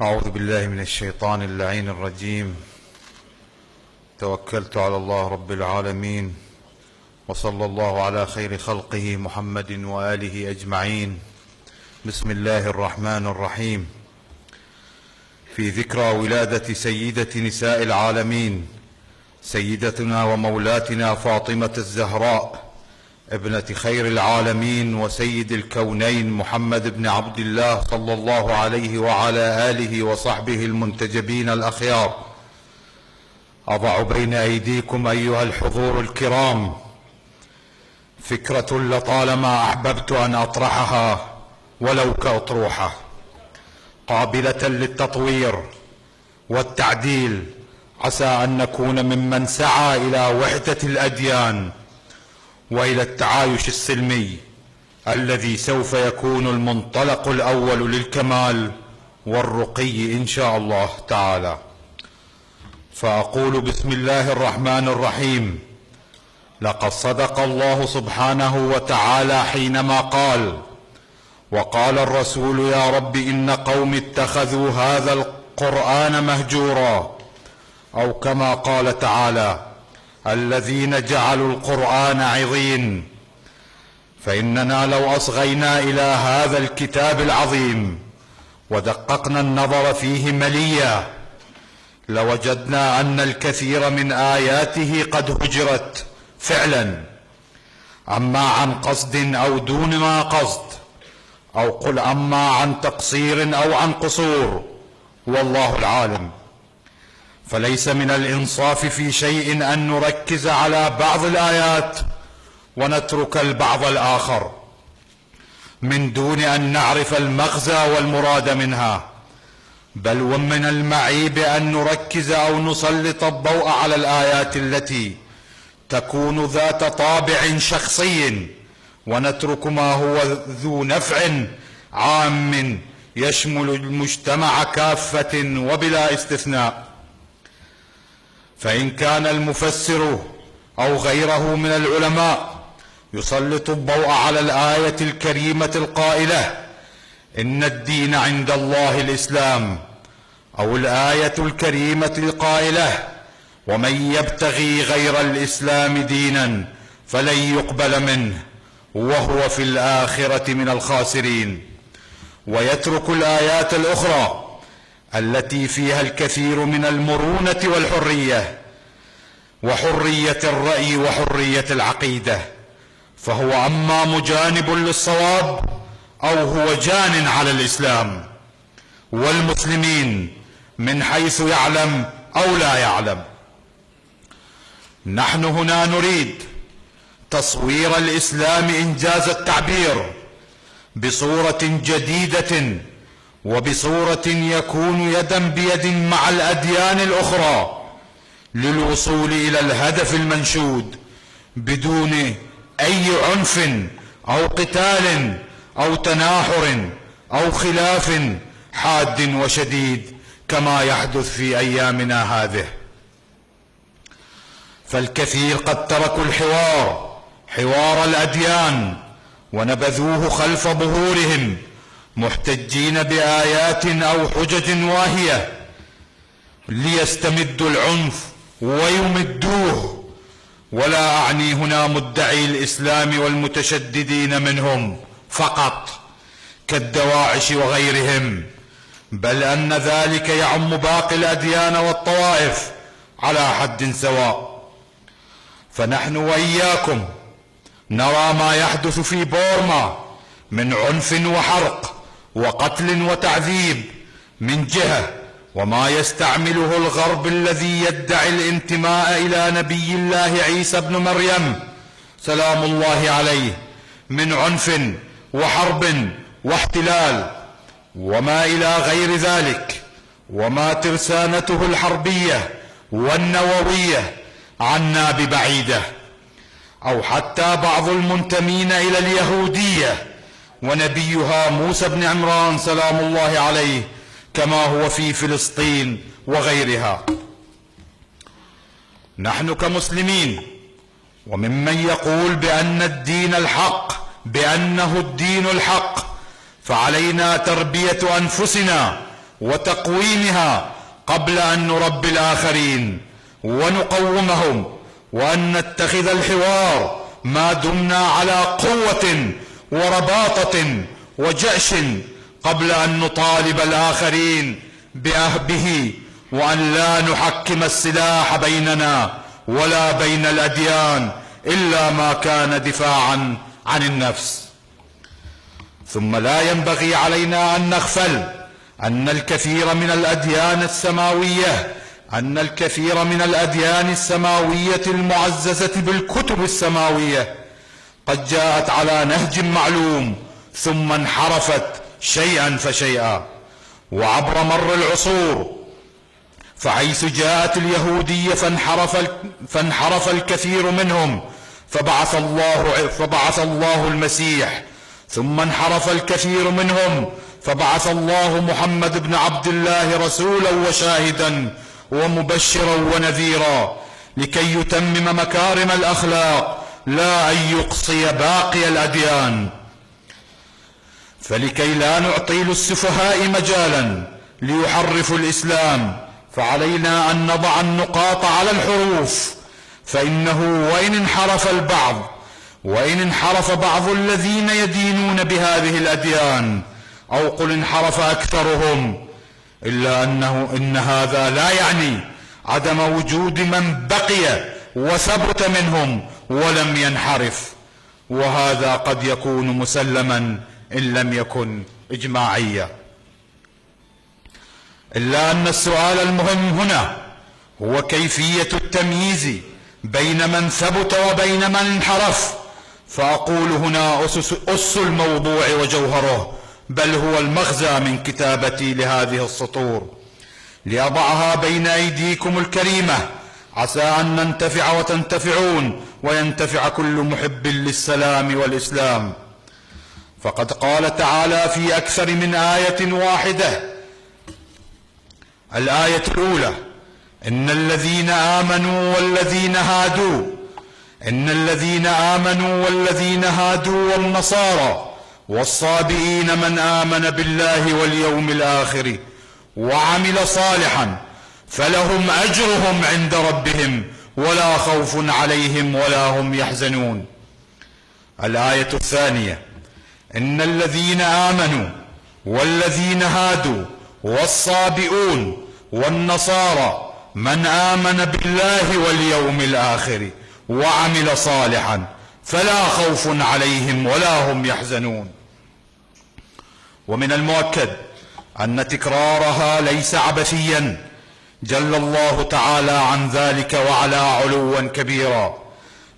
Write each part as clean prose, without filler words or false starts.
أعوذ بالله من الشيطان اللعين الرجيم. توكلت على الله رب العالمين، وصلى الله على خير خلقه محمد وآله أجمعين. بسم الله الرحمن الرحيم. في ذكرى ولادة سيدة نساء العالمين، سيدتنا ومولاتنا فاطمة الزهراء ابنة خير العالمين وسيد الكونين محمد بن عبد الله صلى الله عليه وعلى آله وصحبه المنتجبين الأخيار، أضع بين أيديكم أيها الحضور الكرام فكرة لطالما أحببت أن أطرحها ولو كأطروحة، قابلة للتطوير والتعديل، عسى أن نكون ممن سعى إلى وحدة الأديان وإلى التعايش السلمي الذي سوف يكون المنطلق الأول للكمال والرقي إن شاء الله تعالى. فأقول بسم الله الرحمن الرحيم: لقد صدق الله سبحانه وتعالى حينما قال: وقال الرسول يا رب إن قوم اتخذوا هذا القرآن مهجورا، أو كما قال تعالى: الذين جعلوا القرآن عضين. فإننا لو أصغينا إلى هذا الكتاب العظيم ودققنا النظر فيه مليا لوجدنا أن الكثير من آياته قد هجرت فعلا، أما عن قصد أو دون ما قصد، أو قل أما عن تقصير أو عن قصور، والله العالم. فليس من الإنصاف في شيء أن نركز على بعض الآيات ونترك البعض الآخر من دون أن نعرف المغزى والمراد منها، بل ومن المعيب أن نركز أو نسلط الضوء على الآيات التي تكون ذات طابع شخصي ونترك ما هو ذو نفع عام يشمل المجتمع كافة وبلا استثناء. فإن كان المفسر أو غيره من العلماء يسلط الضوء على الآية الكريمة القائلة إن الدين عند الله الإسلام، أو الآية الكريمة القائلة ومن يبتغي غير الإسلام دينا فلن يقبل منه وهو في الآخرة من الخاسرين، ويترك الآيات الأخرى التي فيها الكثير من المرونة والحرية وحرية الرأي وحرية العقيدة، فهو أما مجانب للصواب أو هو جان على الإسلام والمسلمين من حيث يعلم أو لا يعلم. نحن هنا نريد تصوير الإسلام إنجاز التعبير بصورة جديدة وبصورة يكون يدا بيد مع الأديان الأخرى للوصول إلى الهدف المنشود بدون أي عنف أو قتال أو تناحر أو خلاف حاد وشديد كما يحدث في أيامنا هذه. فالكثير قد تركوا حوار الأديان ونبذوه خلف ظهورهم محتجين بآيات أو حجج واهية ليستمدوا العنف ويمدوه، ولا أعني هنا مدعي الإسلام والمتشددين منهم فقط كالدواعش وغيرهم، بل أن ذلك يعم باقي الأديان والطوائف على حد سواء. فنحن وإياكم نرى ما يحدث في بورما من عنف وحرق وقتل وتعذيب من جهة، وما يستعمله الغرب الذي يدعي الانتماء إلى نبي الله عيسى بن مريم سلام الله عليه من عنف وحرب واحتلال وما إلى غير ذلك، وما ترسانته الحربية والنووية عنا ببعيدة، أو حتى بعض المنتمين إلى اليهودية ونبيها موسى بن عمران سلام الله عليه كما هو في فلسطين وغيرها. نحن كمسلمين وممن يقول بأن الدين الحق بأنه الدين الحق، فعلينا تربية أنفسنا وتقويمها قبل أن نربي الآخرين ونقومهم، وأن نتخذ الحوار ما دمنا على قوة ورباطة وجأش قبل أن نطالب الآخرين به، وأن لا نحكم السلاح بيننا ولا بين الأديان إلا ما كان دفاعا عن النفس. ثم لا ينبغي علينا أن نغفل أن الكثير من الأديان السماوية المعززة بالكتب السماوية قد جاءت على نهج معلوم ثم انحرفت شيئا فشيئا وعبر مر العصور، فحيث جاءت اليهودية فانحرف الكثير منهم فبعث الله المسيح، ثم انحرف الكثير منهم فبعث الله محمد بن عبد الله رسولا وشاهدا ومبشرا ونذيرا لكي يتمم مكارم الأخلاق لا أن يقصي باقي الأديان. فلكي لا نعطي للسفهاء مجالا ليحرفوا الإسلام فعلينا أن نضع النقاط على الحروف، فإنه وإن انحرف بعض الذين يدينون بهذه الأديان، أو قل انحرف أكثرهم، إلا إن هذا لا يعني عدم وجود من بقي وثبت منهم ولم ينحرف، وهذا قد يكون مسلما إن لم يكن إجماعيا. إلا أن السؤال المهم هنا هو كيفية التمييز بين من ثبت وبين من انحرف، فأقول هنا أس الموضوع وجوهره، بل هو المغزى من كتابتي لهذه السطور، لأضعها بين أيديكم الكريمة، عسى أن ننتفع وتنتفعون وينتفع كل محب للسلام والإسلام. فقد قال تعالى في أكثر من آية واحدة: الآية الأولى: إن الذين آمنوا والذين هادوا والنصارى والصابئين من آمن بالله واليوم الآخر وعمل صالحا فلهم أجرهم عند ربهم ولا خوف عليهم ولا هم يحزنون. الآية الثانية: إن الذين آمنوا والذين هادوا والصابئون والنصارى من آمن بالله واليوم الآخر وعمل صالحا فلا خوف عليهم ولا هم يحزنون. ومن المؤكد أن تكرارها ليس عبثيا، جل الله تعالى عن ذلك وعلى علوا كبيرا،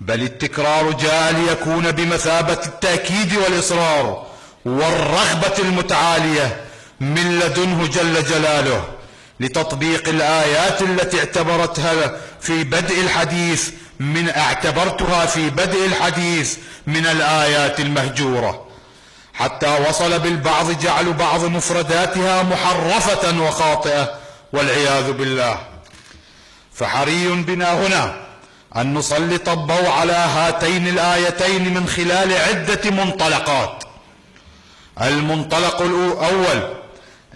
بل التكرار جاء ليكون بمثابة التأكيد والإصرار والرغبة المتعالية من لدنه جل جلاله لتطبيق الآيات التي اعتبرتها في بدء الحديث من الآيات المهجورة، حتى وصل بالبعض جعل بعض مفرداتها محرفة وخاطئة والعياذ بالله. فحري بنا هنا أن نسلط الضوء على هاتين الآيتين من خلال عدة منطلقات. المنطلق الأول: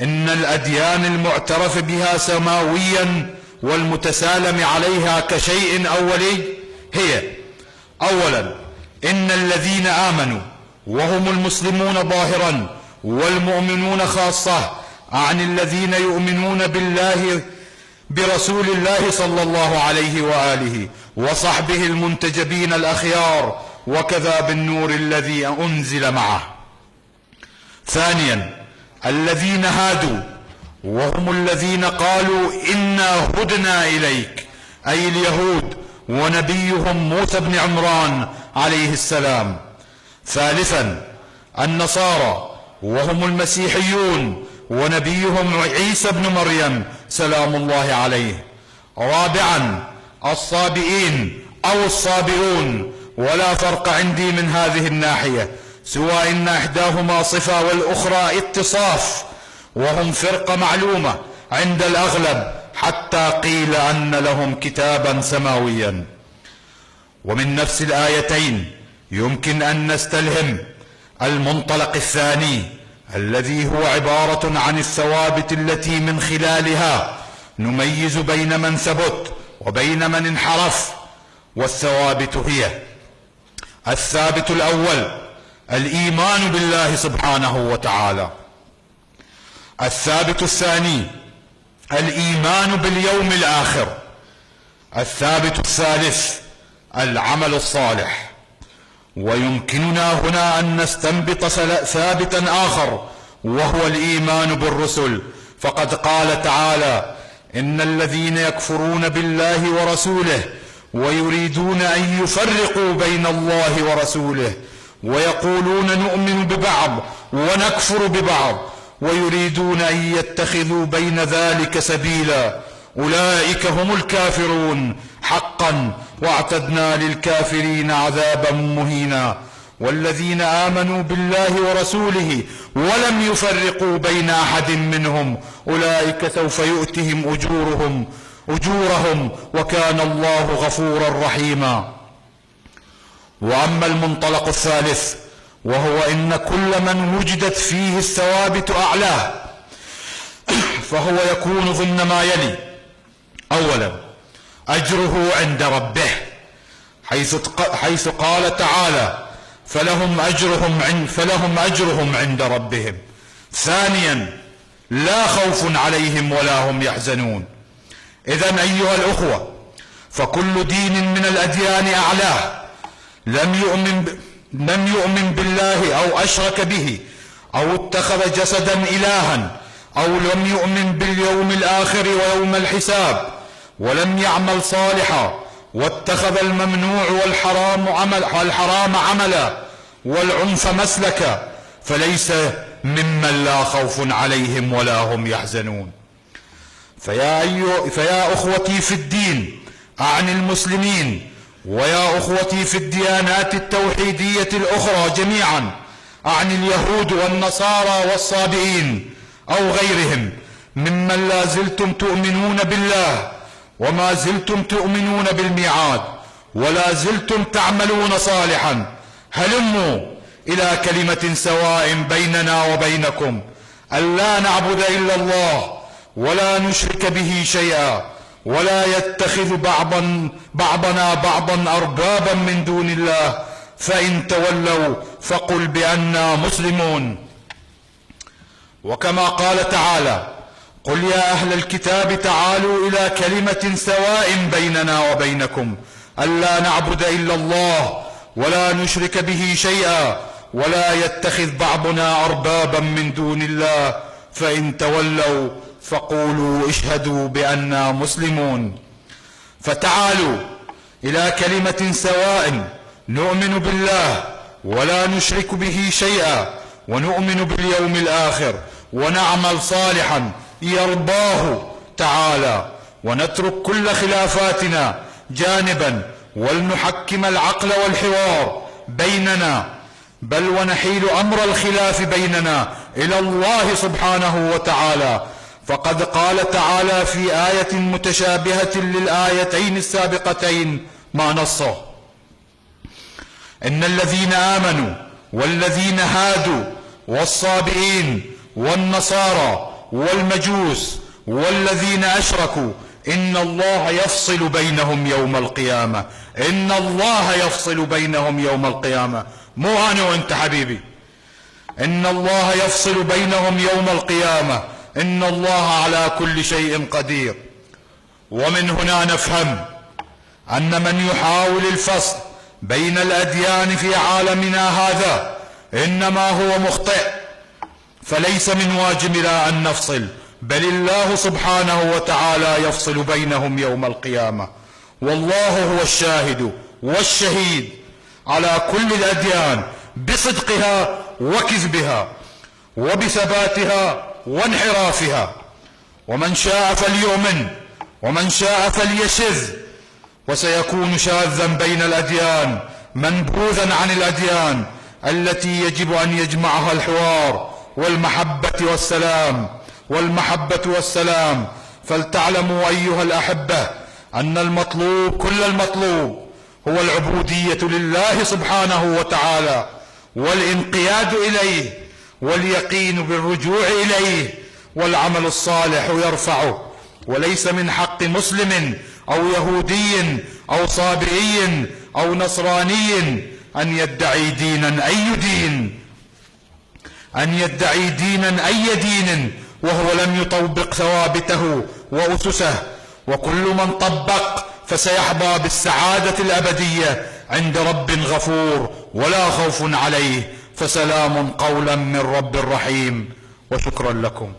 إن الأديان المعترف بها سماويا والمتسالم عليها كشيء أولي هي: أولا، إن الذين آمنوا وهم المسلمون ظاهرا والمؤمنون خاصة، عن الذين يؤمنون بالله برسول الله صلى الله عليه وآله وصحبه المنتجبين الأخيار، وكذا بالنور الذي أنزل معه. ثانيا، الذين هادوا وهم الذين قالوا إنا هدنا إليك، أي اليهود ونبيهم موسى بن عمران عليه السلام. ثالثا، النصارى وهم المسيحيون ونبيهم عيسى بن مريم سلام الله عليه. رابعا، الصابئين أو الصابئون، ولا فرق عندي من هذه الناحية، سوى إن إحداهما صفة والأخرى اتصاف، وهم فرقة معلومة عند الأغلب حتى قيل أن لهم كتابا سماويا. ومن نفس الآيتين يمكن أن نستلهم المنطلق الثاني الذي هو عبارة عن الثوابت التي من خلالها نميز بين من ثبت وبين من انحرف. والثوابت هي: الثابت الأول الإيمان بالله سبحانه وتعالى. الثابت الثاني الإيمان باليوم الآخر. الثابت الثالث العمل الصالح. ويمكننا هنا أن نستنبط ثابتا آخر، وهو الإيمان بالرسل، فقد قال تعالى: إن الذين يكفرون بالله ورسوله ويريدون أن يفرقوا بين الله ورسوله ويقولون نؤمن ببعض ونكفر ببعض ويريدون أن يتخذوا بين ذلك سبيلا أولئك هم الكافرون حقا واعتدنا للكافرين عذابا مهينا. والذين آمنوا بالله ورسوله ولم يفرقوا بين أحد منهم أولئك سوف يؤتهم أجورهم وكان الله غفورا رحيما. وأما المنطلق الثالث، وهو إن كل من وجدت فيه الثوابت أعلاه فهو يكون ضمن ما يلي: أولا أجره عند ربه، حيث قال تعالى: فلهم أجرهم عند ربهم. ثانيا لا خوف عليهم ولا هم يحزنون. إذن أيها الأخوة، فكل دين من الأديان أعلاه لم يؤمن بالله أو أشرك به أو اتخذ جسدا إلها أو لم يؤمن باليوم الآخر ويوم الحساب ولم يعمل صالحا واتخذ الممنوع والحرام عملا والعنف مسلكا فليس ممن لا خوف عليهم ولا هم يحزنون. فيا أخوتي في الدين، أعني المسلمين، ويا أخوتي في الديانات التوحيدية الأخرى جميعا، أعني اليهود والنصارى والصابئين أو غيرهم ممن لا زلتم تؤمنون بالله وما زلتم تؤمنون بالميعاد ولا زلتم تعملون صالحا، هلموا إلى كلمة سواء بيننا وبينكم ألا نعبد إلا الله ولا نشرك به شيئا ولا يتخذ بعضنا بعضا أربابا من دون الله فإن تولوا فقل بأننا مسلمون. وكما قال تعالى: قل يا أهل الكتاب تعالوا إلى كلمة سواء بيننا وبينكم ألا نعبد إلا الله ولا نشرك به شيئا ولا يتخذ بعضنا أربابا من دون الله فإن تولوا فقولوا اشهدوا بأننا مسلمون. فتعالوا إلى كلمة سواء نؤمن بالله ولا نشرك به شيئا ونؤمن باليوم الآخر ونعمل صالحا يرضاه تعالى ونترك كل خلافاتنا جانبا ولنحكم العقل والحوار بيننا، بل ونحيل أمر الخلاف بيننا إلى الله سبحانه وتعالى. فقد قال تعالى في آية متشابهة للآيتين السابقتين ما نصه: إن الذين آمنوا والذين هادوا والصابئين والنصارى والمجوس والذين أشركوا إن الله يفصل بينهم يوم القيامة. إن الله يفصل بينهم يوم القيامة، مو أنا وأنت حبيبي، إن الله يفصل بينهم يوم القيامة، إن الله على كل شيء قدير. ومن هنا نفهم أن من يحاول الفصل بين الأديان في عالمنا هذا إنما هو مخطئ، فليس من واجبنا أن نفصل، بل الله سبحانه وتعالى يفصل بينهم يوم القيامة، والله هو الشاهد والشهيد على كل الأديان بصدقها وكذبها وبثباتها وانحرافها. ومن شاء فليؤمن ومن شاء فليشذ، وسيكون شاذا بين الأديان منبوذا عن الأديان التي يجب أن يجمعها الحوار والمحبة والسلام. فلتعلموا أيها الأحبة أن كل المطلوب هو العبودية لله سبحانه وتعالى والانقياد إليه واليقين بالرجوع إليه، والعمل الصالح يرفعه. وليس من حق مسلم أو يهودي أو صابئي أو نصراني أن يدعي دينا أي دين وهو لم يطبق ثوابته وأسسه. وكل من طبق فسيحظى بالسعادة الأبدية عند رب غفور ولا خوف عليه. فسلام قولا من رب رحيم. وشكرا لكم.